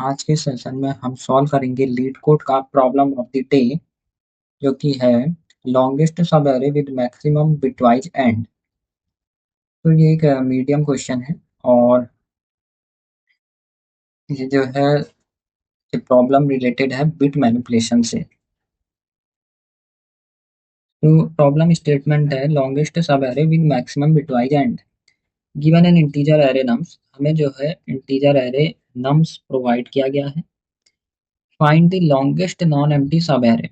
आज के सेशन में हम सॉल्व करेंगे लीड कोड का प्रॉब्लम ऑफ द डे, जो कि है लॉन्गेस्ट सब array with maximum bitwise and. तो ये एक मीडियम क्वेश्चन है और ये जो है ये प्रॉब्लम रिलेटेड है बिट मैनिपुलेशन से। तो प्रॉब्लम स्टेटमेंट है लॉन्गेस्ट सब array with maximum bitwise and. Given an integer array nums, हमें जो है इंटीजर एरे नम्स प्रोवाइड किया गया है। Find the longest non empty सब एरे,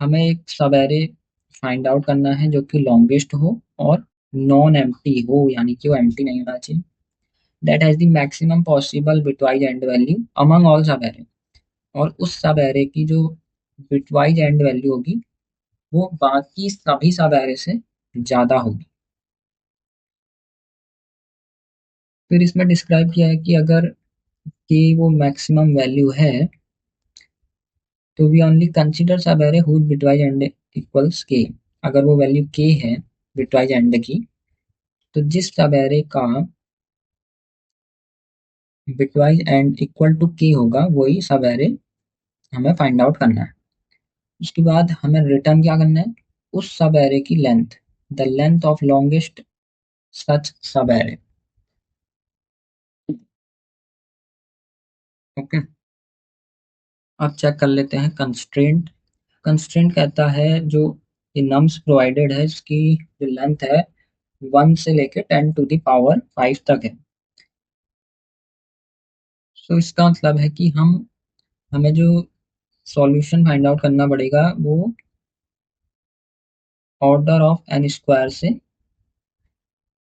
हमें एक सब एरे फाइंड आउट करना है जो कि लॉन्गेस्ट हो और नॉन एम्प्टी हो, यानी कि वो एम्प्टी नहीं होना चाहिए। That has the maximum possible bitwise and value among all सब एरे, और उस सब एरे की जो बिटवाइज एंड वैल्यू होगी वो बाकी सभी सब एरे से ज्यादा होगी। फिर इसमें डिस्क्राइब किया है कि अगर के वो मैक्सिमम वैल्यू है तो we only consider subarray whose bitwise and equals के। अगर वो वैल्यू के है बिटवाइज एंड की, तो जिस सब एरे का बिटवाइज एंड इक्वल टू के होगा वही सब एरे हमें फाइंड आउट करना है। उसके बाद हमें रिटर्न क्या करना है, उस सब एरे की length, the length of longest such subarray. Okay, अब चेक कर लेते हैं कंस्ट्रेंट। कंस्ट्रेंट कहता है जो ये नम्स प्रोवाइडेड है इसकी जो लेंथ है 1 से लेके 10⁵ तक है। सो इसका मतलब है कि हमें जो सॉल्यूशन फाइंड आउट करना पड़ेगा वो ऑर्डर ऑफ एन स्क्वायर से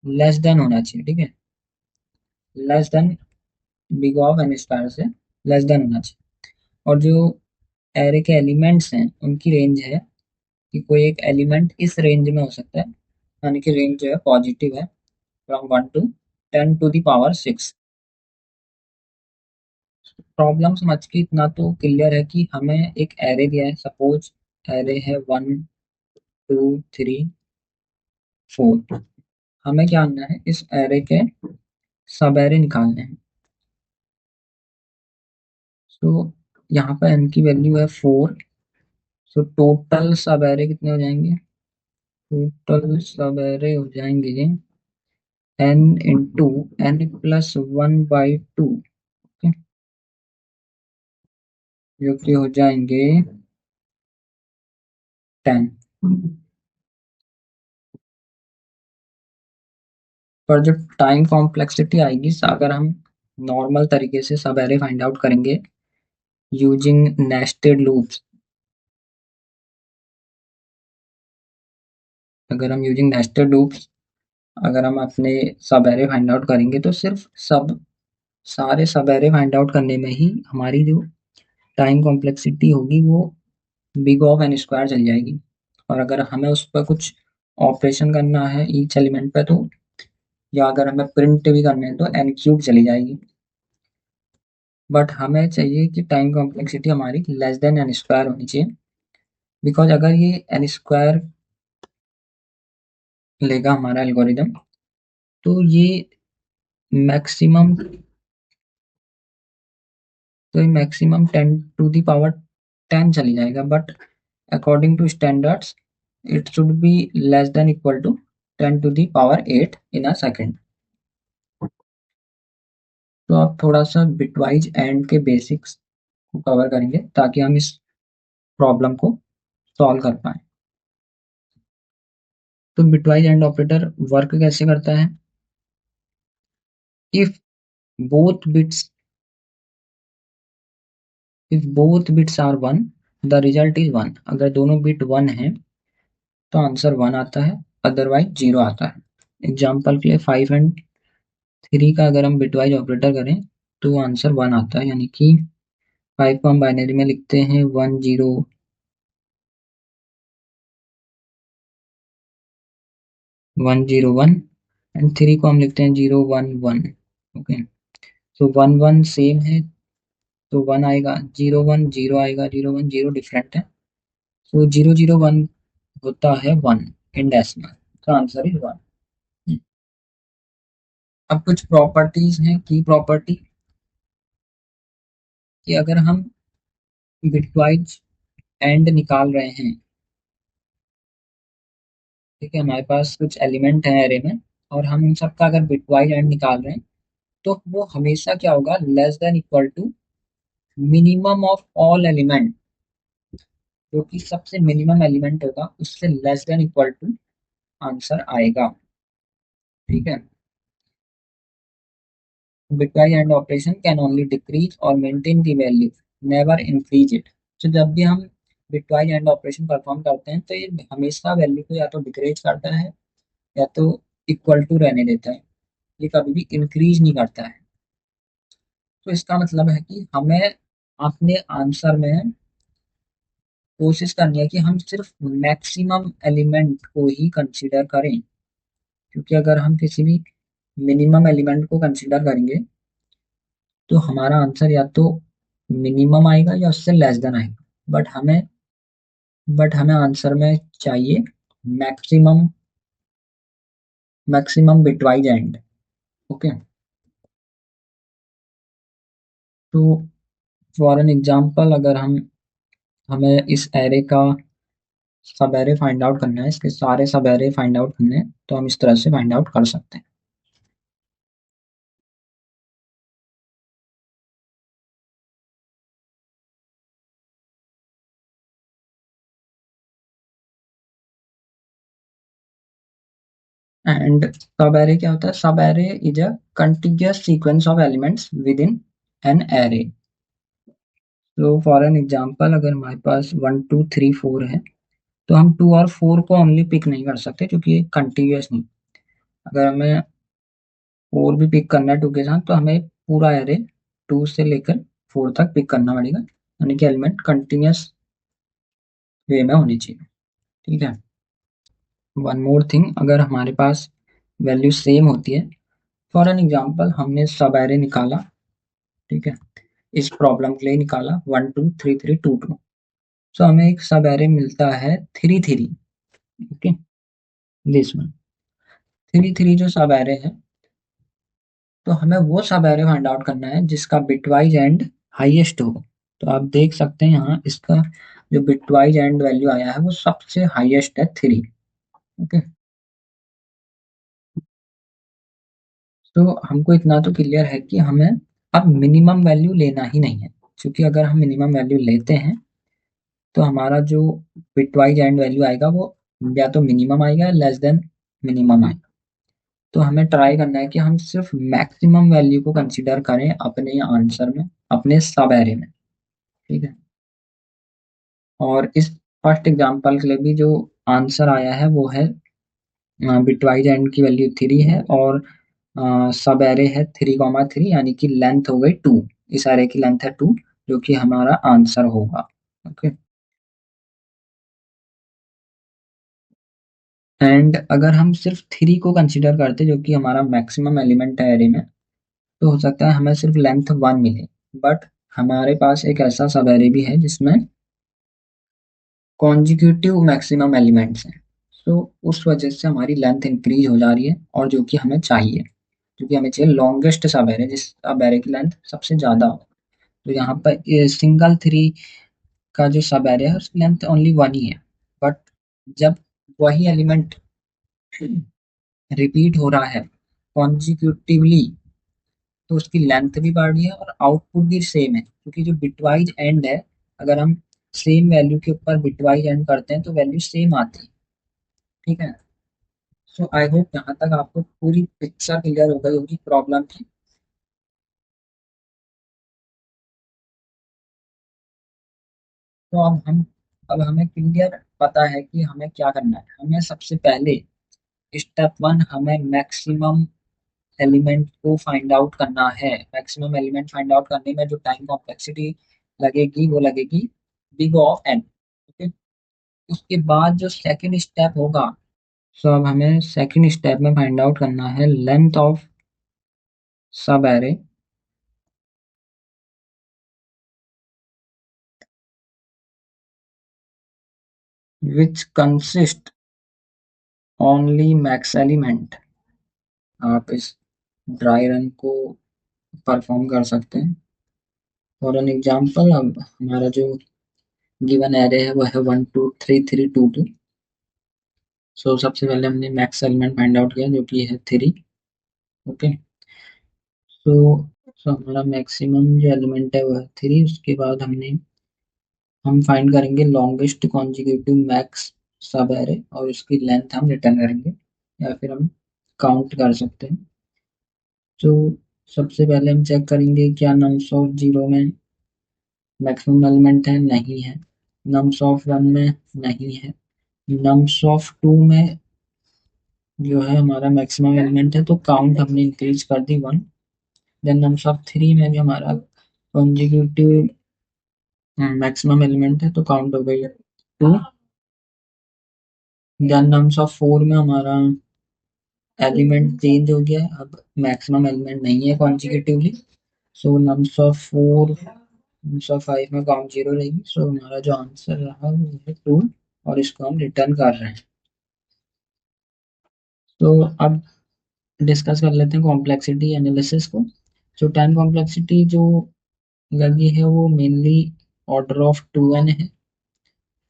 लेस देन होना चाहिए। ठीक है, less than big of n square से लेस देन होना चाहिए। और जो एरे के एलिमेंट्स हैं उनकी रेंज है कि कोई एक एलिमेंट इस रेंज में हो सकता है, यानी कि रेंज जो है पॉजिटिव है, फ्रॉम 1 टू 10⁶। प्रॉब्लम समझ के इतना तो क्लियर है कि हमें एक एरे दिया है, सपोज एरे है 1 2 3 4। हमें क्या करना है, इस एरे के सब एरे निकालने हैं। सो यहाँ पे n की वैल्यू है 4। सो टोटल सब एरे कितने हो जाएंगे, टोटल सब एरे हो जाएंगे n इंटू n+1/2, जो कि हो जाएंगे 10। पर जो टाइम कॉम्प्लेक्सिटी आएगी अगर हम नॉर्मल तरीके से सब एरे फाइंड आउट करेंगे यूजिंग नेस्टेड लूप्स, अगर हम यूजिंग नेस्टेड लूप्स अगर हम अपने सब एरे फाइंड आउट करेंगे तो सिर्फ सब सारे सब एरे फाइंड आउट करने में ही हमारी जो टाइम कॉम्प्लेक्सिटी होगी वो बिग ऑफ एन स्क्वायर चल जाएगी। और अगर हमें उस पर कुछ ऑपरेशन करना है ईच एलिमेंट पे, तो या अगर हमें प्रिंट भी करना है तो एन क्यूब चली जाएगी। बट हमें चाहिए कि टाइम कॉम्प्लेक्सिटी हमारी लेस देन एन स्क्वायर होनी चाहिए, बिकॉज अगर ये एन स्क्वायर लेगा हमारा एल्गोरिदम तो ये मैक्सिमम तो ये मैक्सिमम 10⁻10 चली जाएगा। But according to standards it should be less than equal to 10⁸ in a second. तो आप थोड़ा सा बिटवाइज एंड के बेसिक्स को कवर करेंगे ताकि हम इस प्रॉब्लम को सॉल्व कर पाए। तो बिटवाइज एंड ऑपरेटर वर्क कैसे करता है, if both bits if both bits are 1 the result is 1। अगर दोनों बिट 1 है तो आंसर 1 आता है, अदरवाइज 0 आता है। एग्जाम्पल के लिए 5 और 3 का अगर हम बिटवाइज ऑपरेटर करें तो आंसर 1 आता है, यानी कि 5 को हम बाइनरी में लिखते हैं 1 0 1 0 1, एंड 3 को हम लिखते हैं 0 1 1। ओके, सो 1 1 सेम है तो 1 आएगा, 0 1 0 आएगा, 0 1 0 डिफरेंट है। सो 0 0 1 होता है 1 इन डेसिमल, तो आंसर इज 1। अब कुछ प्रॉपर्टीज हैं, की प्रॉपर्टी। कि अगर हम बिटवाइज एंड निकाल रहे हैं, ठीक है, हमारे पास कुछ एलिमेंट हैं एरे में और हम इन सब का अगर बिटवाइज एंड निकाल रहे हैं तो वो हमेशा क्या होगा, less than equal to minimum of all element, जो कि सबसे मिनिमम एलिमेंट होगा उससे less than equal to answer आएगा। ठीक है, bitwise and operation can only decrease और maintain the value, never increase it. तो जब भी हम बिटवाइज एंड ऑपरेशन परफॉर्म करते हैं तो ये हमेशा वैल्यू को या तो डिक्रीज करता है या तो इक्वल टू रहने देता है, ये कभी भी इंक्रीज नहीं करता है। तो इसका मतलब है कि हमें अपने आंसर में कोशिश करनी है कि हम सिर्फ मैक्सिमम एलिमेंट को ही कंसीडर करें, क्योंकि अगर हम किसी भी मिनिमम एलिमेंट को कंसीडर करेंगे तो हमारा आंसर या तो मिनिमम आएगा या उससे लेस देन आएगा। बट हमें आंसर में चाहिए maximum, maximum bitwise and. Okay, तो फॉर एन एग्जांपल अगर हम हमें इस एरे का सब एरे फाइंड आउट करना है, इसके सारे सब एरे फाइंड आउट करने हैं, तो हम इस तरह से फाइंड आउट कर सकते हैं। एंड सब एरे क्या होता है, सब array is a continuous sequence of elements with in an array. तो फॉर एन एग्जांपल अगर हमारे पास 1 2 3 4 है तो हम 2 और 4 को ओनली पिक नहीं कर सकते क्योंकि ये कंटिन्यूअस नहीं। अगर हमें 4 भी पिक करना है 2 के साथ तो हमें पूरा एरे 2 से लेकर 4 तक पिक करना पड़ेगा, यानी कि एलिमेंट कंटिन्यूअस वे में होनी चाहिए। ठीक है, वन मोर थिंग, अगर हमारे पास वैल्यू सेम होती है, फॉर एन एग्जांपल हमने सब एरे निकाला, ठीक है, इस प्रॉब्लम के लिए निकाला 1 2 3 3 2 2, सो हमें एक सब एरे मिलता है 3 3। ओके, दिस वन 3 3 जो सब एरे है, तो हमें वो सब एरे फाइंड आउट करना है जिसका बिटवाइज एंड हाईएस्ट हो। तो आप देख सकते हैं यहाँ इसका जो बिटवाइज एंड वैल्यू आया है वो सबसे हाईएस्ट है 3। ओके, तो हमको इतना तो क्लियर है कि हमें अब मिनिमम वैल्यू लेना ही नहीं है, क्योंकि अगर हम मिनिमम वैल्यू लेते हैं तो हमारा जो बिटवाइज एंड वैल्यू आएगा वो या तो मिनिमम आएगा या लेस देन मिनिमम आएगा। तो हमें ट्राई करना है कि हम सिर्फ मैक्सिमम वैल्यू को कंसीडर करें अपने आंसर में, अपने सब एरे में। ठीक है, और इस फर्स्ट एग्जांपल के लिए भी जो आंसर आया है वो है बिटवाइज एंड की वैल्यू 3 है और सब एरे है 3 3, यानी कि लेंथ हो गई 2, इस एरे की लेंथ है 2, जो कि हमारा आंसर होगा। ओके, एंड अगर हम सिर्फ 3 को कंसीडर करते जो कि हमारा मैक्सिमम एलिमेंट है एरे में, तो हो सकता है हमें सिर्फ लेंथ 1 मिले। बट हमारे पास एक ऐसा सब एरे भी है जिसमें कॉन्जिक्यूटिव मैक्सिमम एलिमेंट्स हैं, तो उस वजह से हमारी लेंथ इंक्रीज हो जा रही है, और जो कि हमें चाहिए, क्योंकि हमें चाहिए लॉन्गेस्ट सब एरे जिस सब एरे की लेंथ सबसे ज्यादा हो। तो यहाँ पर सिंगल 3 का जो सब एरे है उसकी लेंथ ओनली 1 ही है, बट जब वही एलिमेंट रिपीट हो रहा है कॉन्जिक्यूटिवली तो उसकी लेंथ भी बढ़ रही है और आउटपुट भी सेम है, क्योंकि जो बिटवाइज एंड है, अगर हम सेम वैल्यू के ऊपर बिटवाइज एंड करते हैं तो वैल्यू सेम आती है। ठीक है, सो आई होप यहाँ तक आपको पूरी पिक्चर क्लियर हो गई होगी प्रॉब्लम की। तो अब हमें क्लियर पता है कि हमें क्या करना है। हमें सबसे पहले स्टेप 1 हमें मैक्सिमम एलिमेंट को फाइंड आउट करना है। मैक्सिमम एलिमेंट फाइंड आउट करने में जो टाइम कॉम्प्लेक्सिटी लगेगी वो लगेगी बिग ऑफ एन। ओके, उसके बाद जो सेकंड स्टेप होगा, सो अब हमें सेकंड स्टेप में फाइंड आउट करना है लेंथ ऑफ सब array which consist only max element. आप इस ड्राई रन को परफॉर्म कर सकते हैं। फॉर एन एग्जाम्पल अब हमारा जो गिवन एरे है वो है 1 2 3 3 2 2। सो सबसे पहले हमने मैक्स एलिमेंट फाइंड आउट किया जो कि है 3। ओके। सो हमारा मैक्सिमम जो एलिमेंट है वो है 3। उसके बाद हम फाइंड करेंगे लॉन्गेस्ट कॉन्जिक्यूटिव मैक्स सब एरे और उसकी लेंथ हम रिटर्न करेंगे या फिर हम काउंट कर सकते हैं। तो सबसे पहले हम चेक करेंगे क्या नम्स ऑफ जीरो में मैक्सिमम एलिमेंट है, नहीं है। नम्स ऑफ वन में नहीं है। नम्स ऑफ टू में जो है हमारा मैक्सिमम एलिमेंट है तो काउंट हमने इंक्रीज कर दी 1। देन नम्स ऑफ थ्री में भी हमारा कॉन्जिक्यूटिव मैक्सिमम एलिमेंट है तो काउंट हो गई 2। देन नम्स ऑफ फोर में हमारा एलिमेंट चेंज हो गया है, अब मैक्सिमम एलिमेंट नहीं है consecutively. So nums of four nums of five में काउंट 0 रहेगी। सो हमारा जो आंसर रहा वो है 2 और इसको हम रिटर्न कर रहे हैं। तो अब डिस्कस कर लेते हैं कॉम्प्लेक्सिटी एनालिसिस को। जो टाइम कॉम्प्लेक्सिटी जो लगी है वो मेनली ऑर्डर ऑफ 2n है।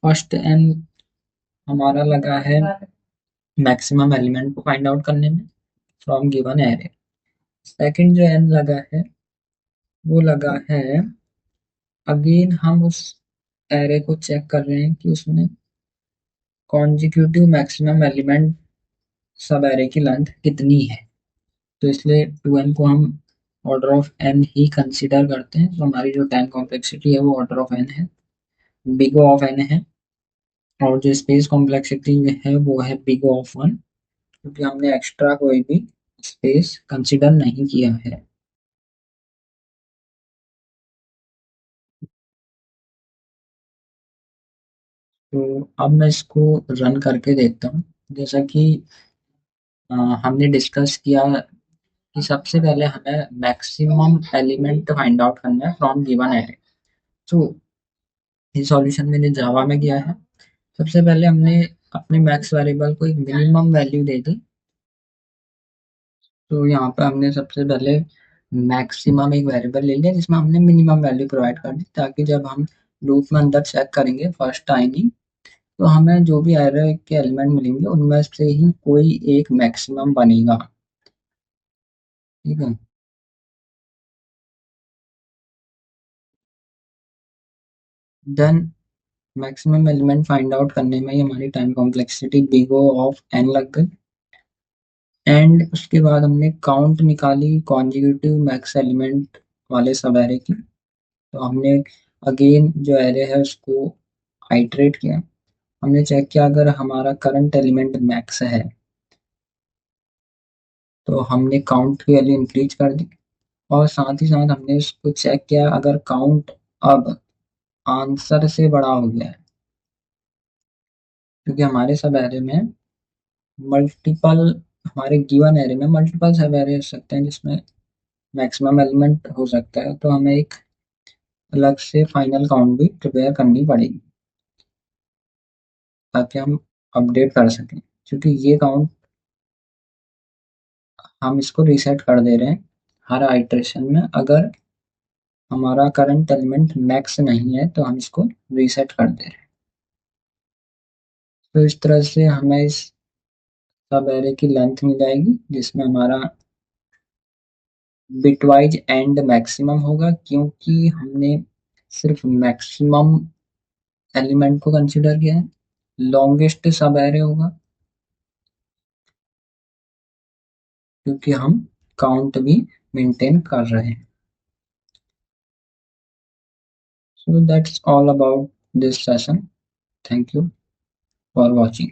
फर्स्ट n हमारा लगा है मैक्सिमम एलिमेंट को फाइंड आउट करने में फ्रॉम गिवन एरे। सेकंड जो n लगा है वो लगा है अगेन हम उस एरे को चेक कर रहे हैं कि उसमें कॉन्जिक्यूटिव मैक्सिमम एलिमेंट सब एरे की लेंथ कितनी है। तो इसलिए 2n को हम order of n he consider करते हैं। तो हमारी जो टाइम कॉम्प्लेक्सिटी है वो ऑर्डर ऑफ n है, बिग O ऑफ n है। और जो स्पेस कॉम्प्लेक्सिटी है वो है बिग O ऑफ 1 क्योंकि हमने एक्स्ट्रा कोई भी स्पेस कंसीडर नहीं किया है। तो अब मैं इसको रन करके देखता हूँ। जैसा कि हमने डिस्कस किया कि सबसे पहले हमें मैक्सिमम एलिमेंट फाइंड आउट करना है फ्रॉम गिवन एरे। तो ये सॉल्यूशन मैंने जावा में किया है। सबसे पहले हमने अपने मैक्स वेरिएबल को एक मिनिमम वैल्यू दे दी। तो यहाँ पे हमने सबसे पहले मैक्सिमम एक वेरिएबल ले लिया जिसमें हमने मिनिमम वैल्यू प्रोवाइड कर दी ताकि जब हम लूप में अंदर चेक करेंगे फर्स्ट टाइम ही तो हमें जो भी एरे के एलिमेंट मिलेंगे उनमें से ही कोई एक मैक्सिमम बनेगा। ठीक है। Then maximum element find out करने में ही हमारी time complexity big O of n लग गई। एंड उसके बाद हमने काउंट निकाली कॉन्जिक्यूटिव मैक्स एलिमेंट वाले सब एरे की। तो हमने अगेन जो एरे है उसको आइटरेट किया। हमने चेक किया अगर हमारा करंट एलिमेंट मैक्स है तो हमने काउंट की वैल्यू इंक्रीज कर दी। और साथ ही साथ हमने इसको चेक किया अगर काउंट अब आंसर से बड़ा हो गया है क्योंकि हमारे सब एरे में मल्टीपल हमारे गिवन एरे में मल्टीपल सब एरे हो सकते हैं जिसमें मैक्सिमम एलिमेंट हो सकता है। तो हमें एक अलग से फाइनल काउंट भी प्रिपेयर करनी पड़ेगी ताकि हम अपडेट कर सकें क्योंकि ये काउंट हम इसको रीसेट कर दे रहे हैं हर आइटरेशन में। अगर हमारा करंट एलिमेंट मैक्स नहीं है तो हम इसको रीसेट कर दे रहे हैं। तो इस तरह से हमें इस सब एरे की लेंथ मिल जाएगी जिसमें हमारा बिटवाइज एंड मैक्सिमम होगा क्योंकि हमने सिर्फ मैक्सिमम एलिमेंट को कंसीडर किया है। लॉन्गेस्ट सब एरे होगा क्योंकि हम काउंट भी मेंटेन कर रहे हैं। So that's all about this session. Thank you for watching.